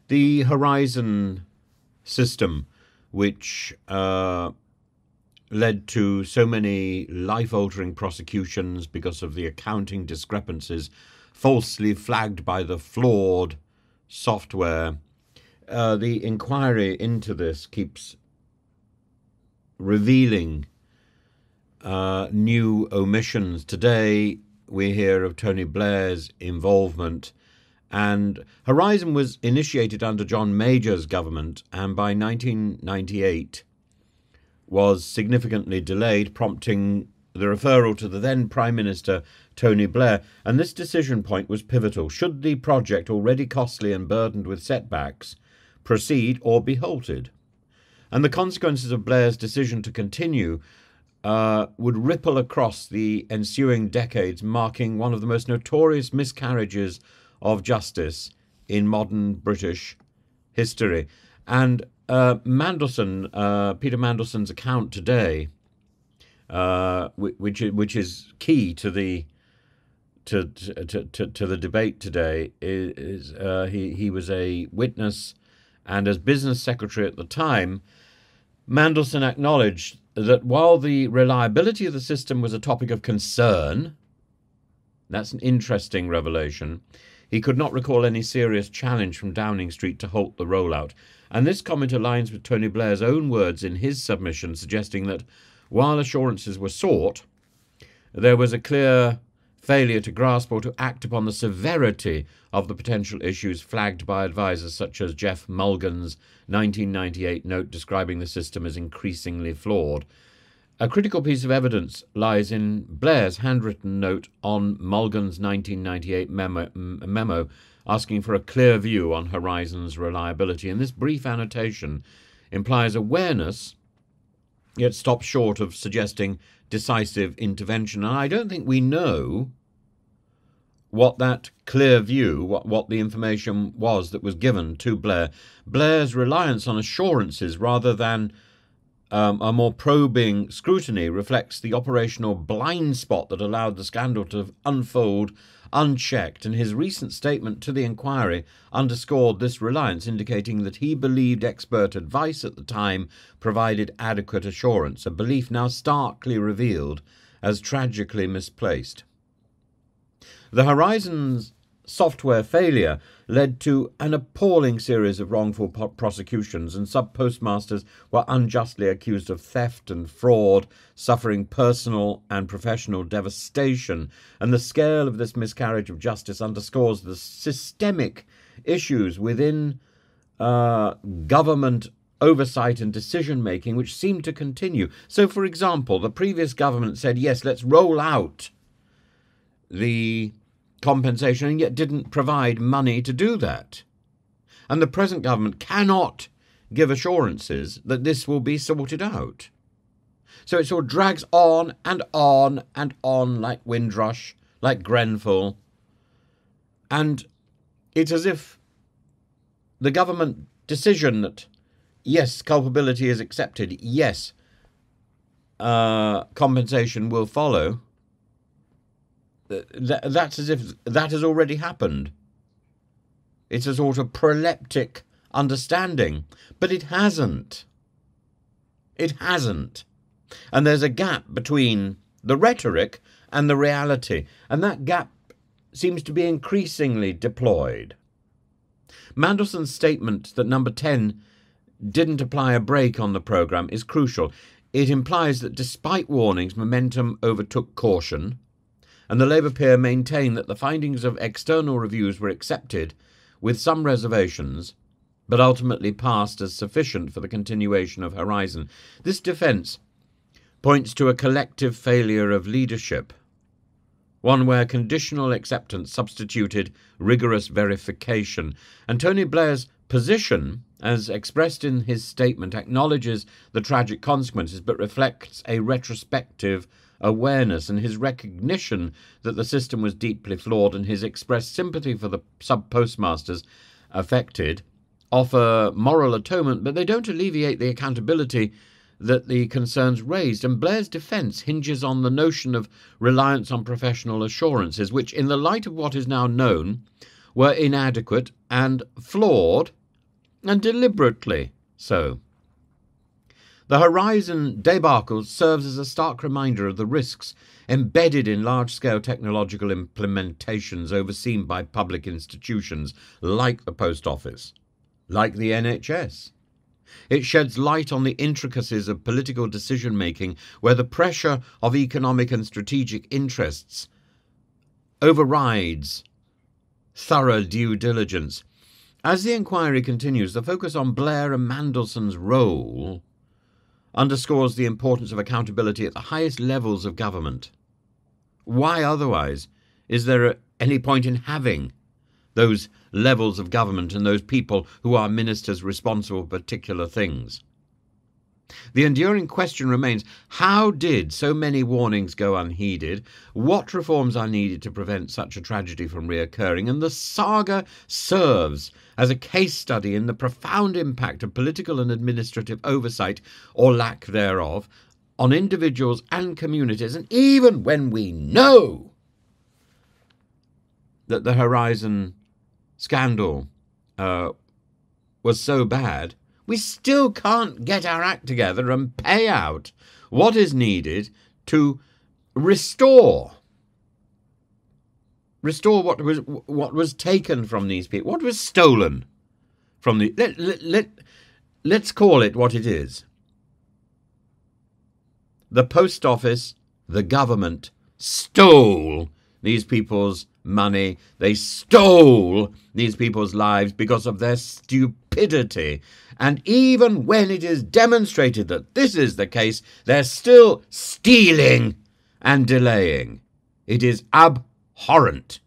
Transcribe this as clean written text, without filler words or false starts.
The Horizon system, which led to so many life-altering prosecutions because of the accounting discrepancies falsely flagged by the flawed software. The inquiry into this keeps revealing new omissions. Today we hear of Tony Blair's involvement, and Horizon was initiated under John Major's government, and by 1998 was significantly delayed, prompting the referral to the then Prime Minister Tony Blair. And this decision point was pivotal. Should the project, already costly and burdened with setbacks, proceed or be halted? And the consequences of Blair's decision to continue would ripple across the ensuing decades, marking one of the most notorious miscarriages of justice in modern British history. And Peter Mandelson's account today, which is key to the debate today, is he was a witness, and as business secretary at the time, Mandelson acknowledged that while the reliability of the system was a topic of concern, that's an interesting revelation, he could not recall any serious challenge from Downing Street to halt the rollout. And this comment aligns with Tony Blair's own words in his submission, suggesting that while assurances were sought, there was a clear failure to grasp or to act upon the severity of the potential issues flagged by advisers such as Jeff Mulgan's 1998 note describing the system as increasingly flawed. A critical piece of evidence lies in Blair's handwritten note on Mulgan's 1998 memo asking for a clear view on Horizon's reliability. And this brief annotation implies awareness, yet stops short of suggesting decisive intervention. And I don't think we know what that clear view, what the information was that was given to Blair. Blair's reliance on assurances rather than a more probing scrutiny reflects the operational blind spot that allowed the scandal to unfold unchecked, and his recent statement to the inquiry underscored this reliance, indicating that he believed expert advice at the time provided adequate assurance, a belief now starkly revealed as tragically misplaced. The Horizon's software failure led to an appalling series of wrongful prosecutions, and sub-postmasters were unjustly accused of theft and fraud, suffering personal and professional devastation. And the scale of this miscarriage of justice underscores the systemic issues within government oversight and decision-making which seem to continue. So, for example, the previous government said, yes, let's roll out the compensation, and yet didn't provide money to do that. And the present government cannot give assurances that this will be sorted out. So it sort of drags on and on and on, like Windrush, like Grenfell. And it's as if the government decision that, yes, culpability is accepted, yes, compensation will follow, that's as if that has already happened. It's a sort of proleptic understanding, but it hasn't. It hasn't. And there's a gap between the rhetoric and the reality, and that gap seems to be increasingly deployed. Mandelson's statement that Number 10 didn't apply a brake on the programme is crucial. It implies that despite warnings, momentum overtook caution, and the Labour peer maintained that the findings of external reviews were accepted with some reservations, but ultimately passed as sufficient for the continuation of Horizon. This defence points to a collective failure of leadership, one where conditional acceptance substituted rigorous verification. And Tony Blair's position, as expressed in his statement, acknowledges the tragic consequences, but reflects a retrospective awareness, and his recognition that the system was deeply flawed and his expressed sympathy for the sub-postmasters affected offer moral atonement, but they don't alleviate the accountability that the concerns raised. And Blair's defence hinges on the notion of reliance on professional assurances, which, in the light of what is now known, were inadequate and flawed and deliberately so. The Horizon debacle serves as a stark reminder of the risks embedded in large-scale technological implementations overseen by public institutions like the Post Office, like the NHS. It sheds light on the intricacies of political decision-making where the pressure of economic and strategic interests overrides thorough due diligence. As the inquiry continues, the focus on Blair and Mandelson's role underscores the importance of accountability at the highest levels of government. Why otherwise is there any point in having those levels of government and those people who are ministers responsible for particular things? The enduring question remains, how did so many warnings go unheeded? What reforms are needed to prevent such a tragedy from reoccurring? And the saga serves as a case study in the profound impact of political and administrative oversight, or lack thereof, on individuals and communities. And even when we know that the Horizon scandal was so bad, we still can't get our act together and pay out what is needed to restore what was taken from these people, what was stolen from the. Let's call it what it is. The Post Office, the government, stole these people's money. They stole these people's lives because of their stupidity. And even when it is demonstrated that this is the case, they're still stealing and delaying. It is abhorrent.